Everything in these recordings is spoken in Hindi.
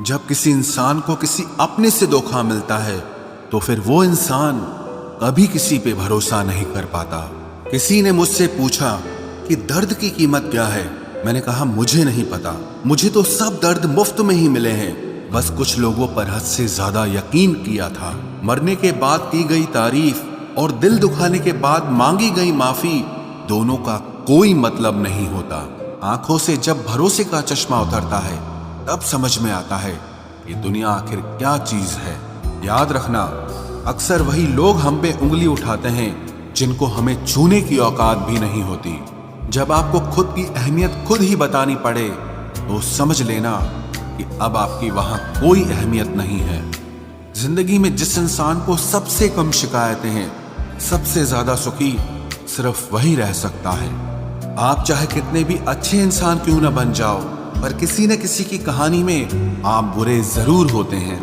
जब किसी इंसान को किसी अपने से धोखा मिलता है तो फिर वो इंसान कभी किसी पे भरोसा नहीं कर पाता। किसी ने मुझसे पूछा कि दर्द की कीमत क्या है। मैंने कहा मुझे नहीं पता, मुझे तो सब दर्द मुफ्त में ही मिले हैं। बस कुछ लोगों पर हद से ज्यादा यकीन किया था। मरने के बाद की गई तारीफ और दिल दुखाने के बाद मांगी गई माफी, दोनों का कोई मतलब नहीं होता। आंखों से जब भरोसे का चश्मा उतरता है तब समझ में आता है कि दुनिया आखिर क्या चीज है। याद रखना, अक्सर वही लोग हम पे उंगली उठाते हैं जिनको हमें छूने की औकात भी नहीं होती। जब आपको खुद की अहमियत खुद ही बतानी पड़े तो समझ लेना कि अब आपकी वहां कोई अहमियत नहीं है। जिंदगी में जिस इंसान को सबसे कम शिकायतें हैं, सबसे ज्यादा सुखी सिर्फ वही रह सकता है। आप चाहे कितने भी अच्छे इंसान क्यों न बन जाओ, पर किसी न किसी की कहानी में आप बुरे जरूर होते हैं।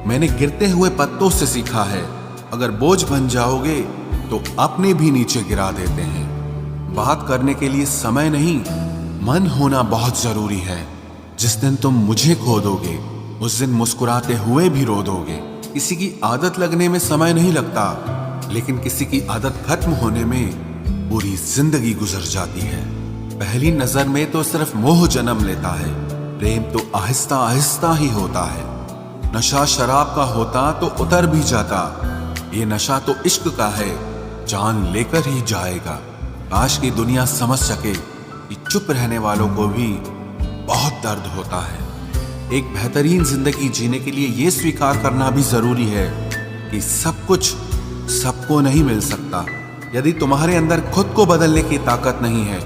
मैंने गिरते हुए पत्तों से सीखा है, अगर बोझ बन जाओगे तो अपने भी नीचे गिरा देते हैं। बात करने के लिए समय नहीं, मन होना बहुत जरूरी है। जिस दिन तुम मुझे खो दोगे उस दिन मुस्कुराते हुए भी रो दोगे। किसी की आदत लगने में समय नहीं लगता, लेकिन किसी की आदत खत्म होने में पूरी जिंदगी गुजर जाती है। पहली नजर में तो सिर्फ मोह जन्म लेता है, प्रेम तो आहिस्ता आहिस्ता ही होता है। नशा शराब का होता तो उतर भी जाता, ये नशा तो इश्क का है, जान लेकर ही जाएगा। काश की दुनिया समझ सके कि चुप रहने वालों को भी बहुत दर्द होता है। एक बेहतरीन जिंदगी जीने के लिए यह स्वीकार करना भी जरूरी है कि सब कुछ सबको नहीं मिल सकता। यदि तुम्हारे अंदर खुद को बदलने की ताकत नहीं है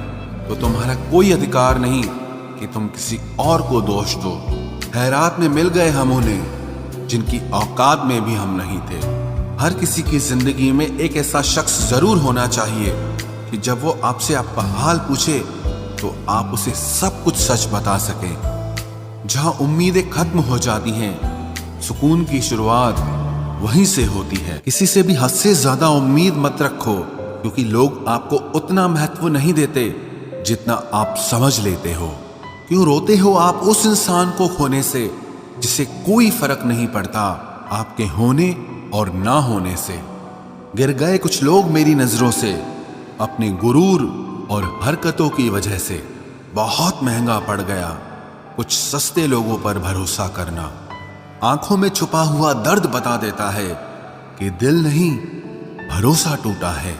तो तुम्हारा कोई अधिकार नहीं कि तुम किसी और को दोष दो। खैरात में मिल गए हम उन्हें जिनकी औकात में भी हम नहीं थे। हर किसी की जिंदगी में एक ऐसा शख्स जरूर होना चाहिए कि जब वो आपसे आपका हाल पूछे तो आप उसे सब कुछ सच बता सके। जहां उम्मीदें खत्म हो जाती हैं, सुकून की शुरुआत वहीं से होती है। किसी से भी हद से ज्यादा उम्मीद मत रखो, क्योंकि लोग आपको उतना महत्व नहीं देते जितना आप समझ लेते हो। क्यों रोते हो आप उस इंसान को खोने से जिसे कोई फर्क नहीं पड़ता आपके होने और ना होने से। गिर गए कुछ लोग मेरी नजरों से अपने गुरूर और हरकतों की वजह से। बहुत महंगा पड़ गया कुछ सस्ते लोगों पर भरोसा करना। आंखों में छुपा हुआ दर्द बता देता है कि दिल नहीं, भरोसा टूटा है।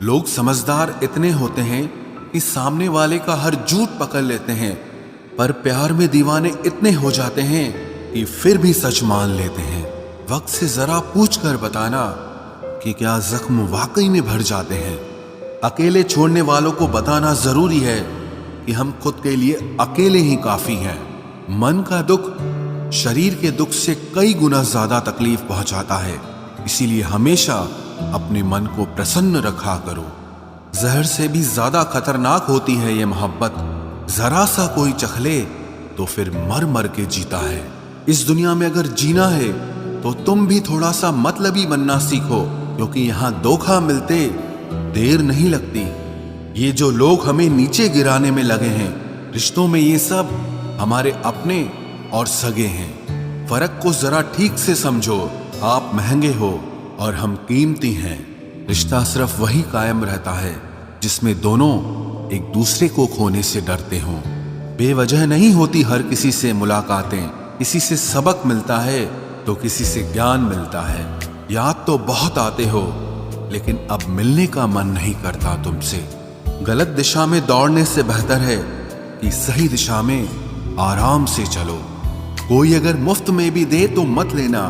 लोग समझदार इतने होते हैं कि सामने वाले का हर झूठ पकड़ लेते हैं, पर प्यार में दीवाने इतने हो जाते हैं कि फिर भी सच मान लेते हैं। वक्त से जरा पूछ कर बताना कि क्या जख्म वाकई में भर जाते हैं। अकेले छोड़ने वालों को बताना जरूरी है कि हम खुद के लिए अकेले ही काफी हैं। मन का दुख शरीर के दुख से कई गुना ज्यादा तकलीफ पहुंचाता है, इसीलिए हमेशा अपने मन को प्रसन्न रखा करो। जहर से भी ज्यादा खतरनाक होती है ये मोहब्बत। जरा सा कोई चखले तो फिर मर मर के जीता है। इस दुनिया में अगर जीना है तो तुम भी थोड़ा सा मतलबी बनना सीखो, क्योंकि यहाँ धोखा मिलते देर नहीं लगती। ये जो लोग हमें नीचे गिराने में लगे हैं, रिश्तों में ये सब हमारे अपने और सगे हैं। फर्क को जरा ठीक से समझो। आप महंगे हो और हम कीमती हैं। रिश्ता सिर्फ वही कायम रहता है जिसमें दोनों एक दूसरे को खोने से डरते हों। बेवजह नहीं होती हर किसी से मुलाकातें। किसी से सबक मिलता है तो किसी से ज्ञान मिलता है। याद तो बहुत आते हो, लेकिन अब मिलने का मन नहीं करता तुमसे। गलत दिशा में दौड़ने से बेहतर है कि सही दिशा में आराम से चलो। कोई अगर मुफ्त में भी दे तो मत लेना,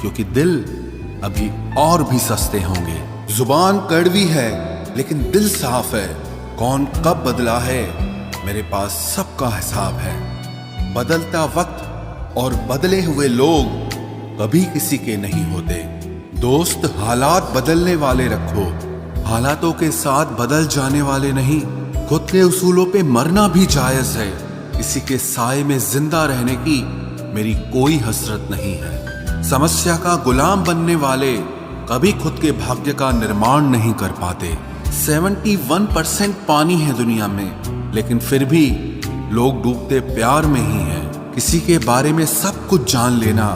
क्योंकि दिल अभी और भी सस्ते होंगे। जुबान कड़वी है लेकिन दिल साफ है। कौन कब बदला है, मेरे पास सबका हिसाब है। बदलता वक्त और बदले हुए लोग कभी किसी के नहीं होते। दोस्त हालात बदलने वाले रखो, हालातों के साथ बदल जाने वाले नहीं। खुद के उसूलों पे मरना भी जायज है। किसी के साए में जिंदा रहने की मेरी कोई हसरत नहीं है। समस्या का गुलाम बनने वाले कभी खुद के भाग्य का निर्माण नहीं कर पाते। 71% पानी है दुनिया में, लेकिन फिर भी लोग डूबते प्यार में ही हैं। किसी के बारे में सब कुछ जान लेना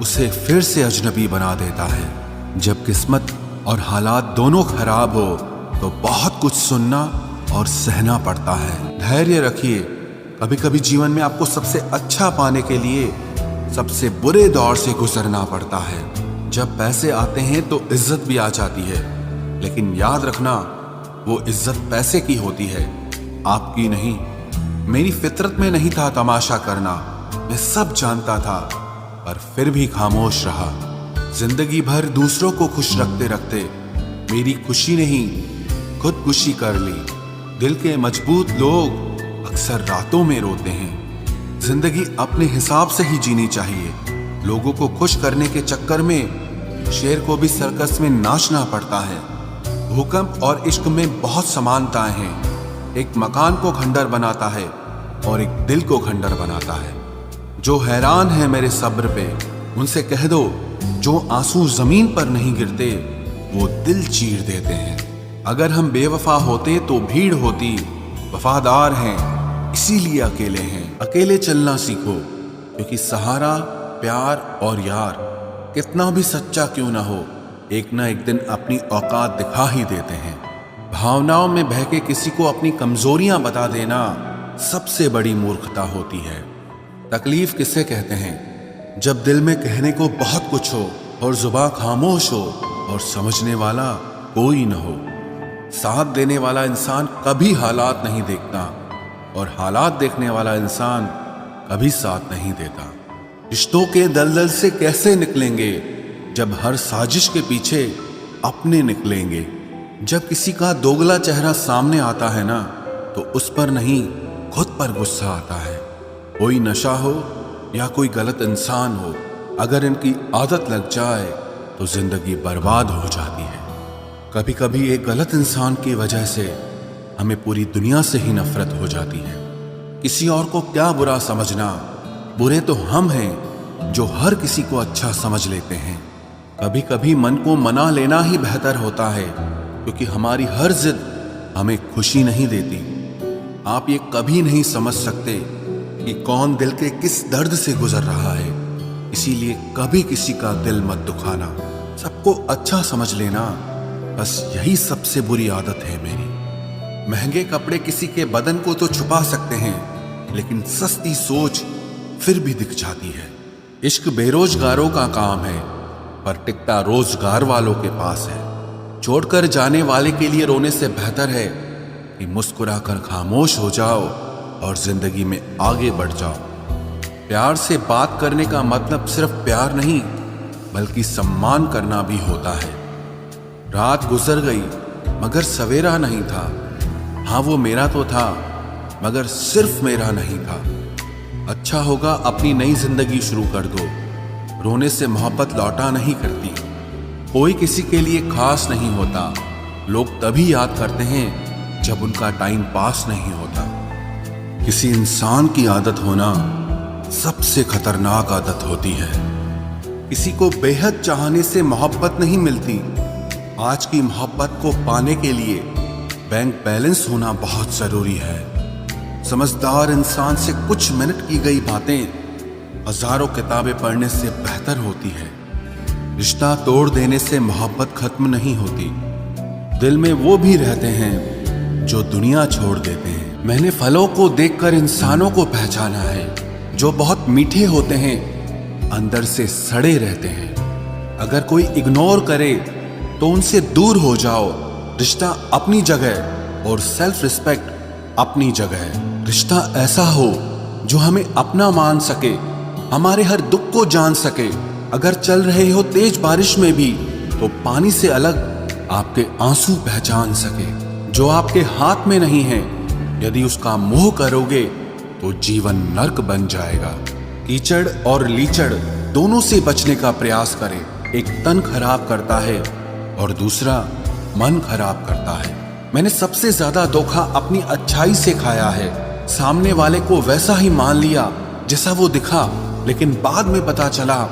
उसे फिर से अजनबी बना देता है। जब किस्मत और हालात दोनों खराब हो तो बहुत कुछ सुनना और सहना पड़ता है। धैर्य रखिए, कभी कभी जीवन में आपको सबसे अच्छा पाने के लिए सबसे बुरे दौर से गुजरना पड़ता है। जब पैसे आते हैं तो इज्जत भी आ जाती है, लेकिन याद रखना वो इज्जत पैसे की होती है, आपकी नहीं। मेरी फितरत में नहीं था तमाशा करना, मैं सब जानता था, पर फिर भी खामोश रहा। जिंदगी भर दूसरों को खुश रखते रखते मेरी खुशी नहीं खुदकुशी कर ली। दिल के मजबूत लोग अक्सर रातों में रोते हैं। जिंदगी अपने हिसाब से ही जीनी चाहिए। लोगों को खुश करने के चक्कर में शेर को भी सर्कस में नाचना पड़ता है। भूकंप और इश्क में बहुत समानताएं हैं। एक मकान को खंडर बनाता है और एक दिल को खंडर बनाता है। जो हैरान है मेरे सब्र पे, उनसे कह दो जो आंसू जमीन पर नहीं गिरते वो दिल चीर देते हैं। अगर हम बेवफा होते तो भीड़ होती, वफादार हैं इसीलिए अकेले हैं। अकेले चलना सीखो, क्योंकि सहारा प्यार और यार कितना भी सच्चा क्यों ना हो, एक ना एक दिन अपनी औकात दिखा ही देते हैं। भावनाओं में बहके किसी को अपनी कमजोरियां बता देना सबसे बड़ी मूर्खता होती है। तकलीफ किसे कहते हैं? जब दिल में कहने को बहुत कुछ हो और जुबान खामोश हो और समझने वाला कोई न हो। साथ देने वाला इंसान कभी हालात नहीं देखता और हालात देखने वाला इंसान कभी साथ नहीं देता। रिश्तों के दलदल से कैसे निकलेंगे जब हर साजिश के पीछे अपने निकलेंगे। जब किसी का दोगला चेहरा सामने आता है ना, तो उस पर नहीं खुद पर गुस्सा आता है। कोई नशा हो या कोई गलत इंसान हो, अगर इनकी आदत लग जाए तो जिंदगी बर्बाद हो जाती है। कभी कभी एक गलत इंसान की वजह से हमें पूरी दुनिया से ही नफरत हो जाती है। किसी और को क्या बुरा समझना, बुरे तो हम हैं जो हर किसी को अच्छा समझ लेते हैं। कभी कभी मन को मना लेना ही बेहतर होता है, क्योंकि हमारी हर जिद हमें खुशी नहीं देती। आप ये कभी नहीं समझ सकते कि कौन दिल के किस दर्द से गुजर रहा है, इसीलिए कभी किसी का दिल मत दुखाना। सबको अच्छा समझ लेना, बस यही सबसे बुरी आदत है मेरी। महंगे कपड़े किसी के बदन को तो छुपा सकते हैं, लेकिन सस्ती सोच फिर भी दिख जाती है। इश्क बेरोजगारों का काम है, पर टिकता रोजगार वालों के पास है। छोड़कर जाने वाले के लिए रोने से बेहतर है कि मुस्कुराकर खामोश हो जाओ और जिंदगी में आगे बढ़ जाओ। प्यार से बात करने का मतलब सिर्फ प्यार नहीं, बल्कि सम्मान करना भी होता है। रात गुजर गई मगर सवेरा नहीं था। हाँ, वो मेरा तो था, मगर सिर्फ मेरा नहीं था। अच्छा होगा अपनी नई जिंदगी शुरू कर दो। रोने से मोहब्बत लौटा नहीं करती। कोई किसी के लिए खास नहीं होता। लोग तभी याद करते हैं जब उनका टाइम पास नहीं होता। किसी इंसान की आदत होना सबसे खतरनाक आदत होती है। किसी को बेहद चाहने से मोहब्बत नहीं मिलती। आज की मोहब्बत को पाने के लिए बैंक बैलेंस होना बहुत जरूरी है। समझदार इंसान से कुछ मिनट की गई बातें हजारों किताबें पढ़ने से बेहतर होती है। रिश्ता तोड़ देने से मोहब्बत खत्म नहीं होती। दिल में वो भी रहते हैं जो दुनिया छोड़ देते हैं। मैंने फलों को देखकर इंसानों को पहचाना है, जो बहुत मीठे होते हैं अंदर से सड़े रहते हैं। अगर कोई इग्नोर करे तो उनसे दूर हो जाओ। रिश्ता अपनी जगह और सेल्फ रिस्पेक्ट अपनी जगह। रिश्ता ऐसा हो जो हमें अपना मान सके, हमारे हर दुख को जान सके। अगर चल रहे हो तेज बारिश में भी तो पानी से अलग आपके आंसू पहचान सके। जो आपके हाथ में नहीं है, यदि उसका मोह करोगे तो जीवन नर्क बन जाएगा। कीचड़ और लीचड़ दोनों से बचने का प्रयास करें। एक तन खराब करता है और दूसरा मन खराब करता है। मैंने सबसे ज्यादा धोखा अपनी अच्छाई से खाया है। सामने वाले को वैसा ही मान लिया जैसा वो दिखा, लेकिन बाद में पता चला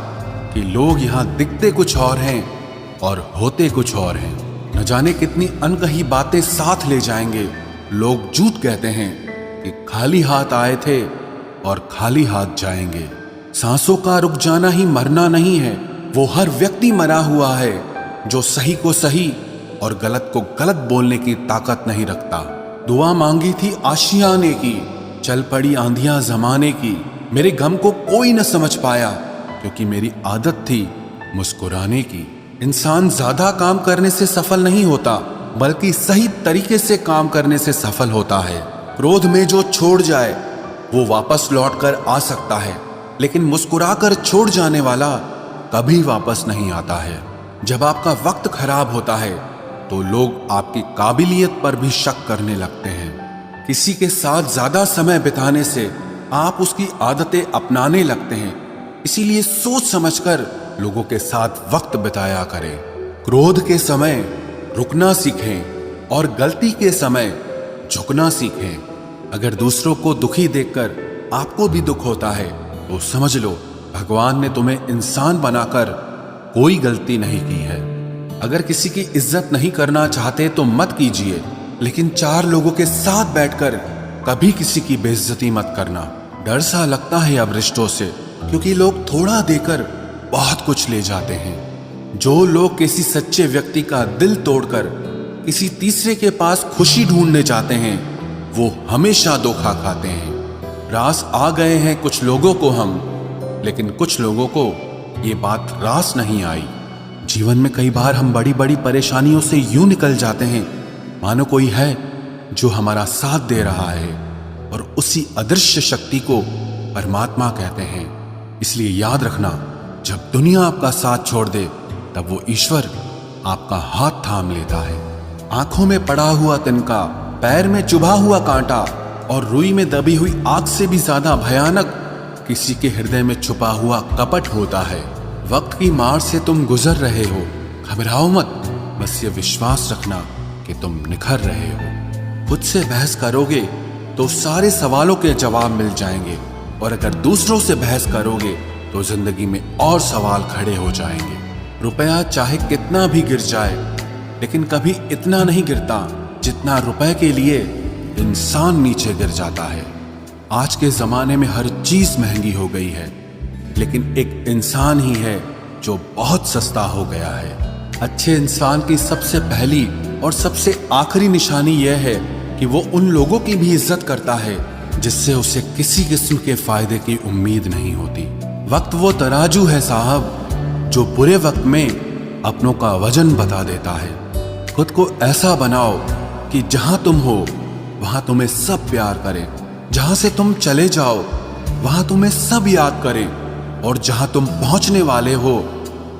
कि लोग यहाँ दिखते कुछ और हैं और होते कुछ और हैं। न जाने कितनी अनकही बातें साथ ले जाएंगे। लोग झूठ कहते हैं कि खाली हाथ आए थे और खाली हाथ जाएंगे। सांसों का रुक जाना ही मरना नहीं है, वो हर व्यक्ति मरा हुआ है जो सही को सही और गलत को गलत बोलने की ताकत नहीं रखता। दुआ मांगी थी आशियाने की, चल पड़ी आंधियां जमाने की। मेरे गम को कोई न समझ पाया क्योंकि मेरी आदत थी मुस्कुराने की। इंसान ज्यादा काम करने से सफल नहीं होता, बल्कि सही तरीके से काम करने से सफल होता है। क्रोध में जो छोड़ जाए वो वापस लौट कर आ सकता है, लेकिन मुस्कुराकर छोड़ जाने वाला कभी वापस नहीं आता है। जब आपका वक्त खराब होता है तो लोग आपकी काबिलियत पर भी शक करने लगते हैं। किसी के साथ ज्यादा समय बिताने से आप उसकी आदतें अपनाने लगते हैं, इसीलिए सोच समझकर लोगों के साथ वक्त बिताया करें। क्रोध के समय रुकना सीखें और गलती के समय झुकना सीखें। अगर दूसरों को दुखी देखकर आपको भी दुख होता है तो समझ लो भगवान ने तुम्हें इंसान बनाकर कोई गलती नहीं की है। अगर किसी की इज्जत नहीं करना चाहते तो मत कीजिए, लेकिन चार लोगों के साथ बैठकर कभी किसी की बेइज्जती मत करना। डर सा लगता है अब रिश्तों से, क्योंकि लोग थोड़ा देकर बहुत कुछ ले जाते हैं। जो लोग किसी सच्चे व्यक्ति का दिल तोड़कर किसी तीसरे के पास खुशी ढूंढने जाते हैं, वो हमेशा धोखा खाते हैं। रास आ गए हैं कुछ लोगों को हम, लेकिन कुछ लोगों को ये बात रास नहीं आई। जीवन में कई बार हम बड़ी बड़ी परेशानियों से यूं निकल जाते हैं मानो कोई है जो हमारा साथ दे रहा है, और उसी अदृश्य शक्ति को परमात्मा कहते हैं। इसलिए याद रखना, जब दुनिया आपका साथ छोड़ दे तब वो ईश्वर आपका हाथ थाम लेता है। आंखों में पड़ा हुआ तिनका, पैर में चुभा हुआ कांटा और रुई में दबी हुई आग से भी ज्यादा भयानक किसी के हृदय में छुपा हुआ कपट होता है। वक्त की मार से तुम गुजर रहे हो, घबराओ मत, बस ये विश्वास रखना कि तुम निखर रहे हो। खुद से बहस करोगे तो सारे सवालों के जवाब मिल जाएंगे, और अगर दूसरों से बहस करोगे तो जिंदगी में और सवाल खड़े हो जाएंगे। रुपया चाहे कितना भी गिर जाए, लेकिन कभी इतना नहीं गिरता जितना रुपए के लिए इंसान नीचे गिर जाता है। आज के जमाने में हर चीज महंगी हो गई है, लेकिन एक इंसान ही है जो बहुत सस्ता हो गया है। अच्छे इंसान की सबसे पहली और सबसे आखिरी निशानी यह है कि वो उन लोगों की भी इज्जत करता है जिससे उसे किसी किस्म के फायदे की उम्मीद नहीं होती। वक्त वो तराजू है साहब जो बुरे वक्त में अपनों का वजन बता देता है। खुद को ऐसा बनाओ कि जहां तुम हो वहां तुम्हें सब प्यार करें, जहां से तुम चले जाओ वहां तुम्हें सब याद करें, और जहां तुम पहुंचने वाले हो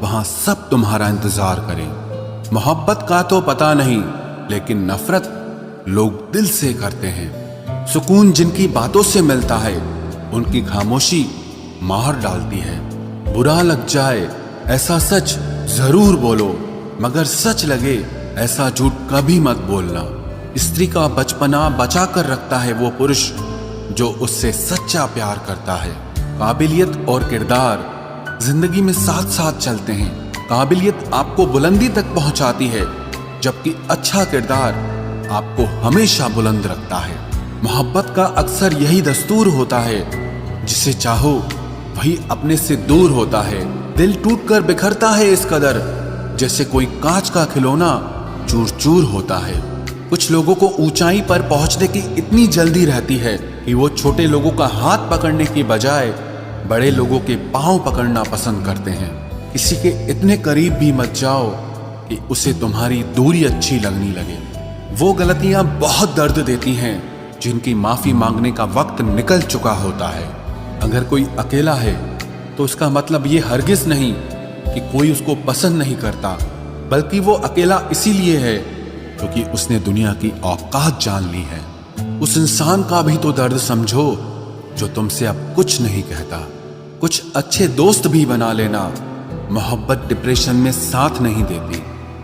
वहां सब तुम्हारा इंतजार करें। मोहब्बत का तो पता नहीं, लेकिन नफरत लोग दिल से करते हैं। सुकून जिनकी बातों से मिलता है उनकी खामोशी मार डालती है। बुरा लग जाए ऐसा सच जरूर बोलो, मगर सच लगे ऐसा झूठ कभी मत बोलना। स्त्री का बचपना बचा कर रखता है वो पुरुष जो उससे सच्चा प्यार करता है। काबिलियत और किरदार जिंदगी में साथ साथ चलते हैं। काबिलियत आपको बुलंदी तक पहुंचाती है, जबकि अच्छा किरदार आपको हमेशा बुलंद रखता है। मोहब्बत का अक्सर यही दस्तूर होता है, जिसे चाहो वही अपने से दूर होता है। दिल टूटकर बिखरता है इस कदर जैसे कोई कांच का खिलौना चूर चूर होता है। कुछ लोगों को ऊंचाई पर पहुंचने की इतनी जल्दी रहती है कि वो छोटे लोगों का हाथ पकड़ने की बजाय बड़े लोगों के पांव पकड़ना पसंद करते हैं। किसी के इतने करीब भी मत जाओ कि उसे तुम्हारी दूरी अच्छी लगने लगे। वो गलतियां बहुत दर्द देती हैं जिनकी माफी मांगने का वक्त निकल चुका होता है। अगर कोई अकेला है तो उसका मतलब ये हरगिज नहीं कि कोई उसको पसंद नहीं करता, बल्कि वो अकेला इसीलिए है क्योंकि उसने दुनिया की औकात जान ली है। उस इंसान का भी तो दर्द समझो जो तुमसे अब कुछ नहीं कहता। कुछ अच्छे दोस्त भी बना लेना। मोहब्बत डिप्रेशन में साथ नहीं देती।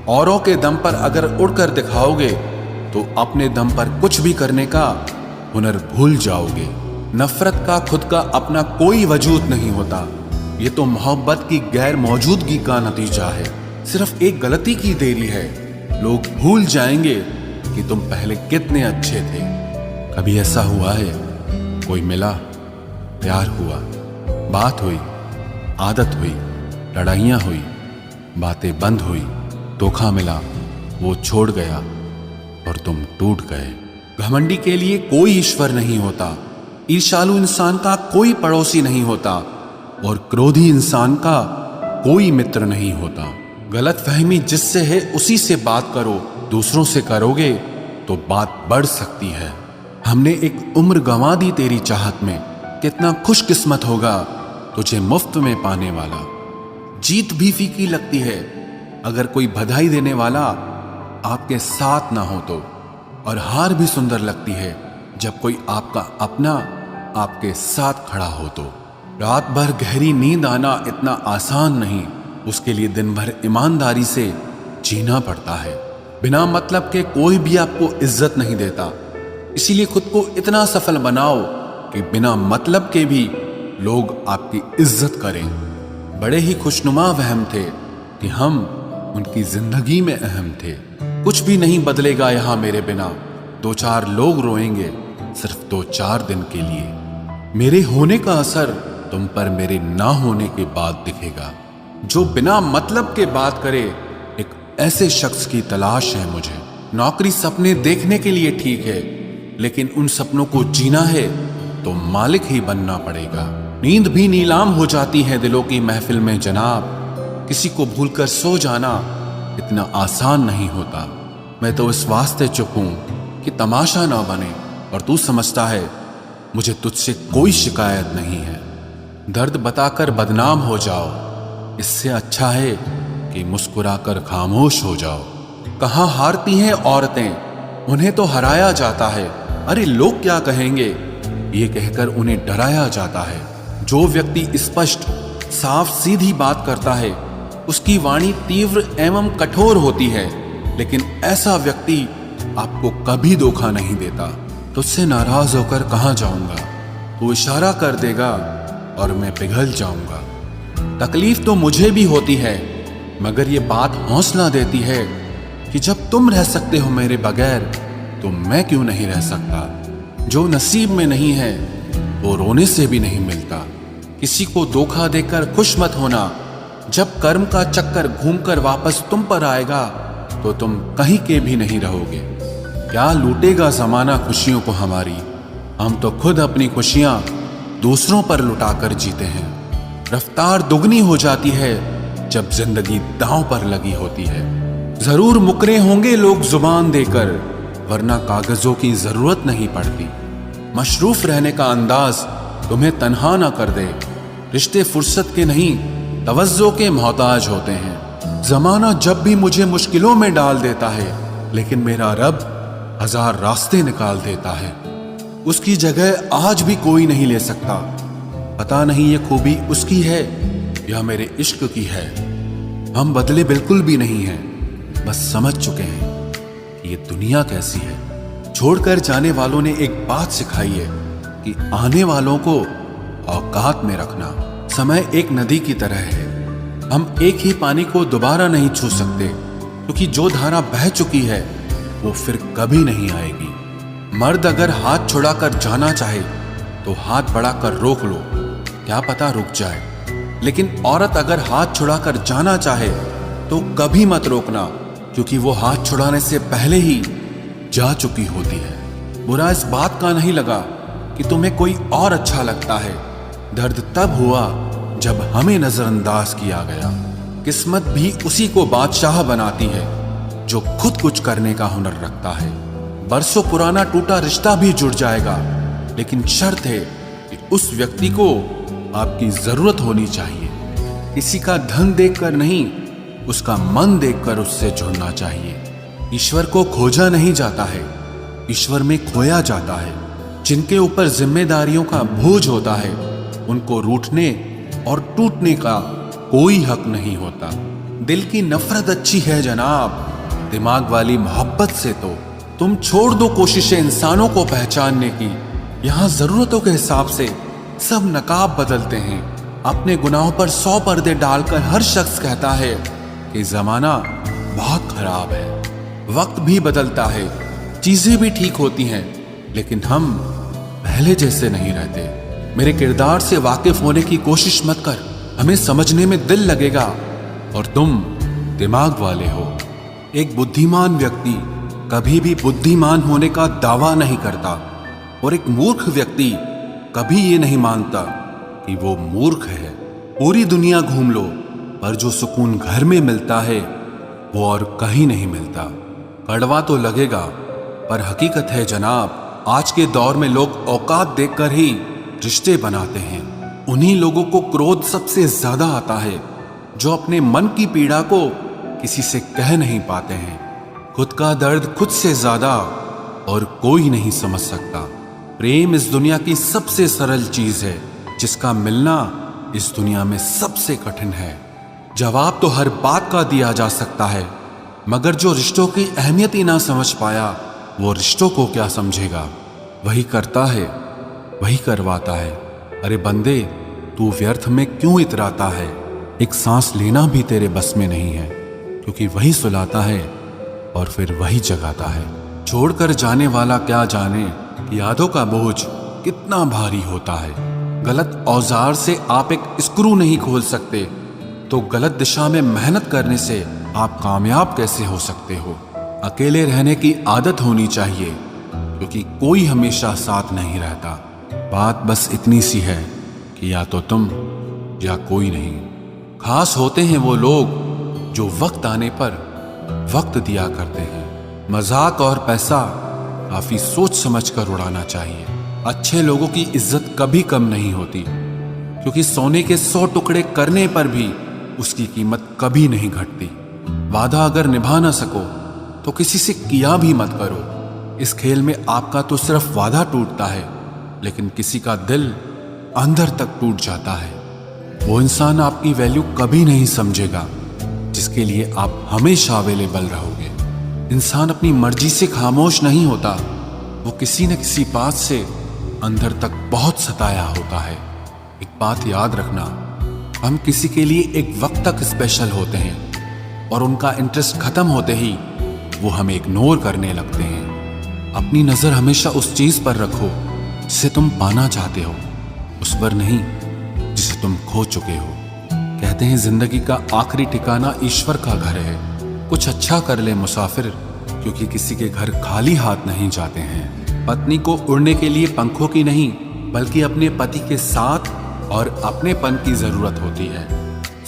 औरों के दम पर अगर उड़कर दिखाओगे तो अपने दम पर कुछ भी करने का हुनर भूल जाओगे। नफरत का खुद का अपना कोई वजूद नहीं होता, ये तो मोहब्बत की गैर मौजूदगी का नतीजा है। सिर्फ एक गलती की देरी है, लोग भूल जाएंगे कि तुम पहले कितने अच्छे थे। कभी ऐसा हुआ है कोई मिला प्यार हुआ, बात हुई, आदत हुई, लड़ाइयाँ हुई, बातें बंद हुई, धोखा मिला, वो छोड़ गया और तुम टूट गए। घमंडी के लिए कोई ईश्वर नहीं होता, ईर्ष्यालु इंसान का कोई पड़ोसी नहीं होता और क्रोधी इंसान का कोई मित्र नहीं होता। गलतफहमी जिससे है उसी से बात करो, दूसरों से करोगे तो बात बढ़ सकती है। हमने एक उम्र गंवा दी तेरी चाहत में, कितना खुशकिस्मत होगा तुझे मुफ्त में पाने वाला। जीत भी फीकी लगती है अगर कोई बधाई देने वाला आपके साथ ना हो तो, और हार भी सुंदर लगती है जब कोई आपका अपना आपके साथ खड़ा हो तो। रात भर गहरी नींद आना इतना आसान नहीं, उसके लिए दिन भर ईमानदारी से जीना पड़ता है। बिना मतलब के कोई भी आपको इज्जत नहीं देता, इसीलिए खुद को इतना सफल बनाओ कि बिना मतलब के भी लोग आपकी इज्जत करें। बड़े ही खुशनुमा वहम थे कि हम उनकी जिंदगी में अहम थे। कुछ भी नहीं बदलेगा यहाँ मेरे बिना, दो चार लोग रोएंगे सिर्फ 2-4 दिन के लिए। मेरे होने का असर तुम पर मेरे ना होने के बाद दिखेगा। जो बिना मतलब के बात करे, एक ऐसे शख्स की तलाश है मुझे। नौकरी सपने देखने के लिए ठीक है, लेकिन उन सपनों को जीना है तो मालिक ही बनना पड़ेगा। नींद भी नीलाम हो जाती है दिलों की महफिल में जनाब, किसी को भूलकर सो जाना इतना आसान नहीं होता। मैं तो इस वास्ते चुप हूं कि तमाशा ना बने, और तू समझता है मुझे तुझसे कोई शिकायत नहीं है। दर्द बताकर बदनाम हो जाओ, इससे अच्छा है कि मुस्कुराकर खामोश हो जाओ। कहाँ हारती हैं औरतें, उन्हें तो हराया जाता है। अरे लोग क्या कहेंगे, ये कहकर उन्हें डराया जाता है। जो व्यक्ति स्पष्ट साफ सीधी बात करता है उसकी वाणी तीव्र एवं कठोर होती है, लेकिन ऐसा व्यक्ति आपको कभी धोखा नहीं देता। तुझसे नाराज होकर कहाँ जाऊंगा, तू इशारा कर देगा और मैं पिघल जाऊंगा। तकलीफ तो मुझे भी होती है, मगर ये बात हौसला देती है कि जब तुम रह सकते हो मेरे बगैर तो मैं क्यों नहीं रह सकता। जो नसीब में नहीं है वो रोने से भी नहीं मिलता। किसी को धोखा देकर खुश मत होना, जब कर्म का चक्कर घूमकर वापस तुम पर आएगा तो तुम कहीं के भी नहीं रहोगे। क्या लूटेगा जमाना खुशियों को हमारी, हम तो खुद अपनी खुशियां दूसरों पर लुटाकर जीते हैं। रफ्तार दुगनी हो जाती है जब जिंदगी दांव पर लगी होती है। जरूर मुकरे होंगे लोग जुबान देकर, वरना कागजों की जरूरत नहीं पड़ती। मशरूफ रहने का अंदाज तुम्हें तन्हा ना कर दे। रिश्ते फुर्सत के नहीं तवज्जो के मोहताज होते हैं। जमाना जब भी मुझे मुश्किलों में डाल देता है, लेकिन मेरा रब 1000 रास्ते निकाल देता है। उसकी जगह आज भी कोई नहीं ले सकता। पता नहीं ये खूबी उसकी है या मेरे इश्क की है। हम बदले बिल्कुल भी नहीं हैं, बस समझ चुके हैं कि ये दुनिया कैसी है। छोड़कर जाने वालों ने एक बात सिखाई है कि आने वालों को औकात में रखना। समय एक नदी की तरह है, हम एक ही पानी को दोबारा नहीं छू सकते, क्योंकि जो धारा बह चुकी है वो फिर कभी नहीं आएगी। मर्द अगर हाथ छुड़ाकर जाना चाहे तो हाथ बढ़ाकर रोक लो, क्या पता रुक जाए। लेकिन औरत अगर हाथ छुड़ाकर जाना चाहे तो कभी मत रोकना, क्योंकि वो हाथ छुड़ाने से पहले ही जा चुकी होती है। बुरा इस बात का नहीं लगा कि तुम्हें कोई और अच्छा लगता है। दर्द तब हुआ जब हमें नजरअंदाज किया गया। किस्मत भी उसी को बादशाह बनाती है जो खुद कुछ करने का हुनर रखता है। बरसों पुराना टूटा रिश्ता भी जुड़ जाएगा, लेकिन शर्त है कि उस व्यक्ति को आपकी जरूरत होनी चाहिए। किसी का धन देखकर नहीं, उसका मन देखकर उससे जुड़ना चाहिए। ईश्वर को खोजा नहीं जाता है, ईश्वर में खोया जाता है। जिनके ऊपर जिम्मेदारियों का बोझ होता है उनको रूठने और टूटने का कोई हक नहीं होता। दिल की नफरत अच्छी है जनाब, दिमाग वाली मोहब्बत से तो तुम छोड़ दो कोशिशें इंसानों को पहचानने की। यहाँ जरूरतों के हिसाब से सब नकाब बदलते हैं। अपने गुनाहों पर 100 पर्दे डालकर हर शख्स कहता है कि जमाना बहुत खराब है। वक्त भी बदलता है, चीजें भी ठीक होती हैं, लेकिन हम पहले जैसे नहीं रहते। मेरे किरदार से वाकिफ होने की कोशिश मत कर, हमें समझने में दिल लगेगा और तुम दिमाग वाले हो। एक बुद्धिमान व्यक्ति कभी भी बुद्धिमान होने का दावा नहीं करता और एक मूर्ख व्यक्ति कभी ये नहीं मानता कि वो मूर्ख है। पूरी दुनिया घूम लो, पर जो सुकून घर में मिलता है वो और कहीं नहीं मिलता। कड़वा तो लगेगा, पर हकीकत है जनाब, आज के दौर में लोग औकात देखकर ही रिश्ते बनाते हैं। उन्हीं लोगों को क्रोध सबसे ज्यादा आता है जो अपने मन की पीड़ा को किसी से कह नहीं पाते हैं। खुद का दर्द खुद से ज्यादा और कोई नहीं समझ सकता। प्रेम इस दुनिया की सबसे सरल चीज है जिसका मिलना इस दुनिया में सबसे कठिन है। जवाब तो हर बात का दिया जा सकता है, मगर जो रिश्तों की अहमियत ही ना समझ पाया वो रिश्तों को क्या समझेगा। वही करता है वही करवाता है। अरे बंदे, तू व्यर्थ में क्यों इतराता है? एक सांस लेना भी तेरे बस में नहीं है, क्योंकि वही सुलाता है और फिर वही जगाता है। छोड़कर जाने वाला क्या जाने कि यादों का बोझ कितना भारी होता है। गलत औजार से आप एक स्क्रू नहीं खोल सकते, तो गलत दिशा में मेहनत करने से आप कामयाब कैसे हो सकते हो? अकेले रहने की आदत होनी चाहिए, क्योंकि कोई हमेशा साथ नहीं रहता। बात बस इतनी सी है कि या तो तुम या कोई नहीं। खास होते हैं वो लोग जो वक्त आने पर वक्त दिया करते हैं। मजाक और पैसा काफी सोच समझ कर उड़ाना चाहिए। अच्छे लोगों की इज्जत कभी कम नहीं होती, क्योंकि सोने के 100 टुकड़े करने पर भी उसकी कीमत कभी नहीं घटती। वादा अगर निभा ना सको तो किसी से किया भी मत करो। इस खेल में आपका तो सिर्फ वादा टूटता है, लेकिन किसी का दिल अंदर तक टूट जाता है। वो इंसान आपकी वैल्यू कभी नहीं समझेगा जिसके लिए आप हमेशा अवेलेबल रहोगे। इंसान अपनी मर्जी से खामोश नहीं होता, वो किसी न किसी बात से अंदर तक बहुत सताया होता है। एक बात याद रखना, हम किसी के लिए एक वक्त तक स्पेशल होते हैं और उनका इंटरेस्ट खत्म होते ही वो हमें इग्नोर करने लगते हैं। अपनी नजर हमेशा उस चीज पर रखो जिसे तुम पाना चाहते हो, उस पर नहीं जिसे तुम खो चुके हो। कहते हैं जिंदगी का आखिरी ठिकाना ईश्वर का घर है। कुछ अच्छा कर ले मुसाफिर, क्योंकि किसी के घर खाली हाथ नहीं जाते हैं। पत्नी को उड़ने के लिए पंखों की नहीं, बल्कि अपने पति के साथ और अपनेपन की जरूरत होती है।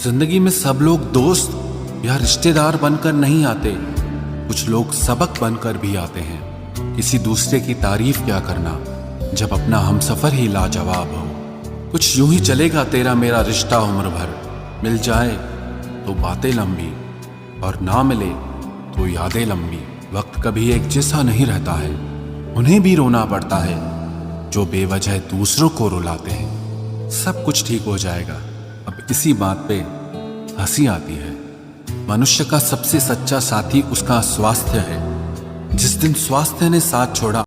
जिंदगी में सब लोग दोस्त या रिश्तेदार बनकर नहीं आते, कुछ लोग सबक बनकर भी आते हैं। किसी दूसरे की तारीफ क्या करना जब अपना हमसफर ही लाजवाब हो। कुछ यूं ही चलेगा तेरा मेरा रिश्ता उम्र भर, मिल जाए तो बातें लंबी और ना मिले तो यादें लंबी। वक्त कभी एक जैसा नहीं रहता है, उन्हें भी रोना पड़ता है जो बेवजह दूसरों को रुलाते हैं। सब कुछ ठीक हो जाएगा। अब इसी बात पे हंसी आती है। मनुष्य का सबसे सच्चा साथी उसका स्वास्थ्य है। जिस दिन स्वास्थ्य ने साथ छोड़ा